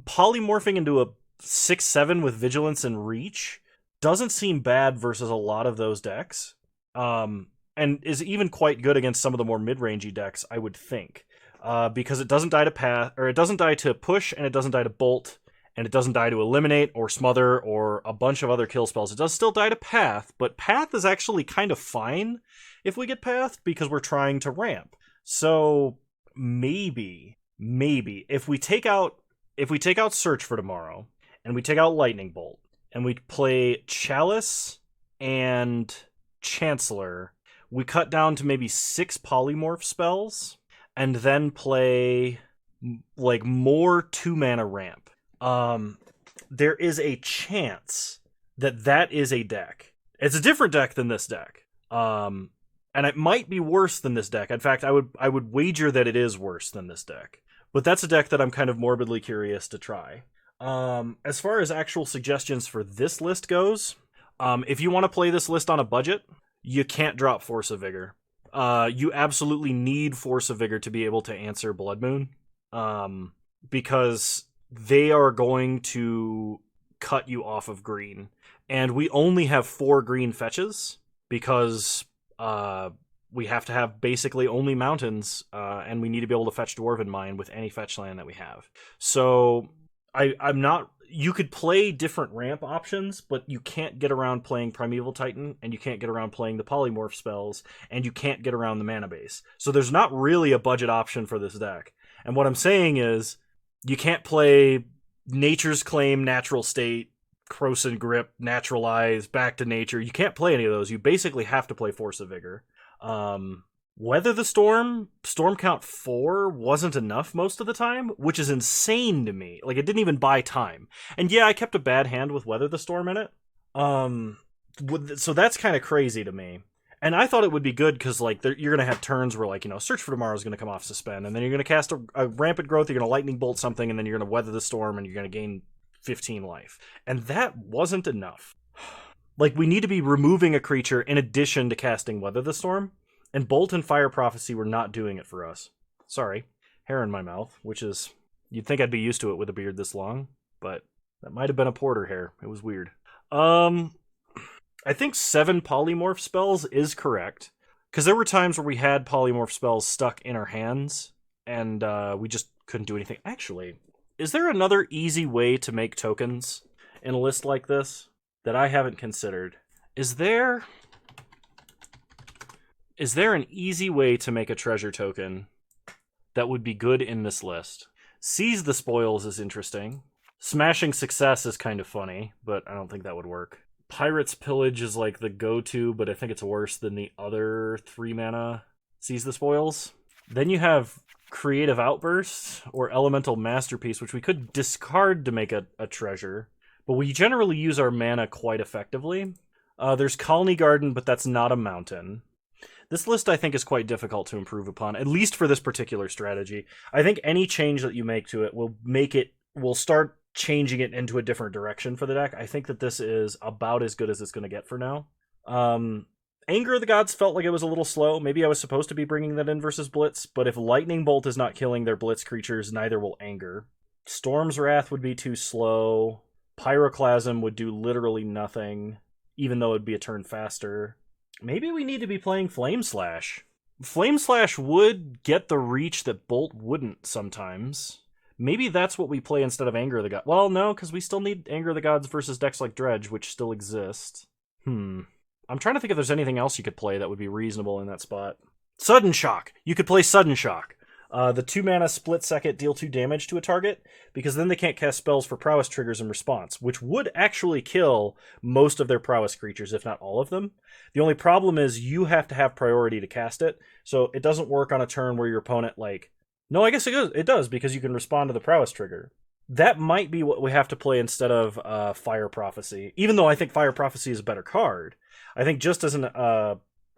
Polymorphing into a 6/7 with Vigilance and Reach doesn't seem bad versus a lot of those decks, and is even quite good against some of the more mid-rangey decks, I would think. Because it doesn't die to path, or it doesn't die to push, and it doesn't die to bolt, and it doesn't die to eliminate or smother or a bunch of other kill spells. It does still die to path, but path is actually kind of fine if we get path, because we're trying to ramp. So maybe if we take out Search for Tomorrow, and we take out Lightning Bolt, and we play Chalice and Chancellor, we cut down to maybe 6 polymorph spells, and then play like more 2-mana ramp. There is a chance that is a deck. It's a different deck than this deck. And it might be worse than this deck. In fact, I would wager that it is worse than this deck. But that's a deck that I'm kind of morbidly curious to try. As far as actual suggestions for this list goes, if you want to play this list on a budget, you can't drop Force of Vigor. You absolutely need Force of Vigor to be able to answer Blood Moon, because they are going to cut you off of green. And we only have 4 green fetches, because we have to have basically only mountains, and we need to be able to fetch Dwarven Mine with any fetch land that we have. So I'm not... You could play different ramp options, but you can't get around playing Primeval Titan, and you can't get around playing the polymorph spells, and you can't get around the mana base. So there's not really a budget option for this deck. And what I'm saying is, you can't play Nature's Claim, Natural State, Croson Grip, Naturalize, Back to Nature. You can't play any of those. You basically have to play Force of Vigor. Weather the Storm count 4 wasn't enough most of the time, which is insane to me. Like, it didn't even buy time. And yeah, I kept a bad hand with Weather the Storm in it. So that's kind of crazy to me. And I thought it would be good, because like you're going to have turns where, like, Search for Tomorrow is going to come off suspend, and then you're going to cast a Rampant Growth, you're going to Lightning Bolt something, and then you're going to Weather the Storm, and you're going to gain 15 life. And that wasn't enough. Like, we need to be removing a creature in addition to casting Weather the Storm. And Bolt and Fire Prophecy were not doing it for us. Sorry. Hair in my mouth, which is... You'd think I'd be used to it with a beard this long, but that might have been a porter hair. It was weird. I think 7 polymorph spells is correct, because there were times where we had polymorph spells stuck in our hands, and we just couldn't do anything. Actually, is there another easy way to make tokens in a list like this that I haven't considered? Is there an easy way to make a treasure token that would be good in this list? Seize the Spoils is interesting. Smashing Success is kind of funny, but I don't think that would work. Pirate's Pillage is like the go-to, but I think it's worse than the other 3-mana Seize the Spoils. Then you have Creative Outburst or Elemental Masterpiece, which we could discard to make a treasure, but we generally use our mana quite effectively. There's Colony Garden, but that's not a mountain. This list, I think, is quite difficult to improve upon, at least for this particular strategy. I think any change that you make to it will start changing it into a different direction for the deck. I think that this is about as good as it's going to get for now. Anger of the Gods felt like it was a little slow. Maybe I was supposed to be bringing that in versus Blitz, but if Lightning Bolt is not killing their Blitz creatures, neither will Anger. Storm's Wrath would be too slow. Pyroclasm would do literally nothing, even though it'd be a turn faster. Maybe we need to be playing Flame Slash. Flame Slash would get the reach that Bolt wouldn't sometimes. Maybe that's what we play instead of Anger of the Gods. Well, no, because we still need Anger of the Gods versus decks like Dredge, which still exist. I'm trying to think if there's anything else you could play that would be reasonable in that spot. Sudden Shock! You could play Sudden Shock. The 2-mana split second deal 2 damage to a target, because then they can't cast spells for prowess triggers in response, which would actually kill most of their prowess creatures, if not all of them. The only problem is you have to have priority to cast it, so it doesn't work on a turn where your opponent, No, I guess it does, because you can respond to the prowess trigger. That might be what we have to play instead of Fire Prophecy, even though I think Fire Prophecy is a better card. I think just as an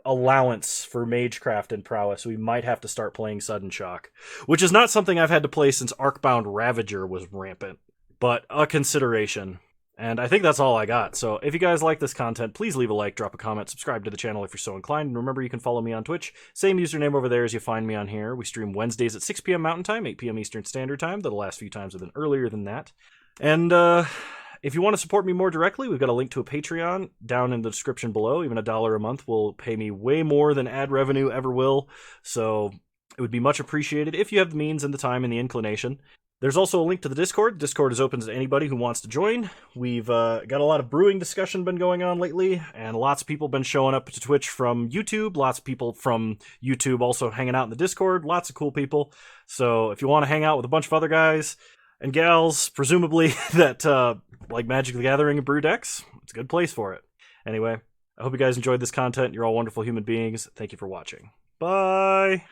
allowance for Magecraft and Prowess, we might have to start playing Sudden Shock, which is not something I've had to play since Arcbound Ravager was rampant, but a consideration. And I think that's all I got. So if you guys like this content, please leave a like, drop a comment, subscribe to the channel if you're so inclined, and remember you can follow me on Twitch. Same username over there as you find me on here. We stream Wednesdays at 6 p.m. Mountain Time, 8 p.m. Eastern Standard Time, though the last few times have been earlier than that. And if you want to support me more directly, we've got a link to a Patreon down in the description below. Even $1 a month will pay me way more than ad revenue ever will, so it would be much appreciated if you have the means and the time and the inclination. There's also a link to the Discord. Discord is open to anybody who wants to join. We've got a lot of brewing discussion been going on lately, and lots of people been showing up to Twitch from YouTube. Lots of people from YouTube also hanging out in the Discord. Lots of cool people. So if you want to hang out with a bunch of other guys and gals, presumably, that like Magic the Gathering and brew decks, it's a good place for it. Anyway, I hope you guys enjoyed this content. You're all wonderful human beings. Thank you for watching. Bye!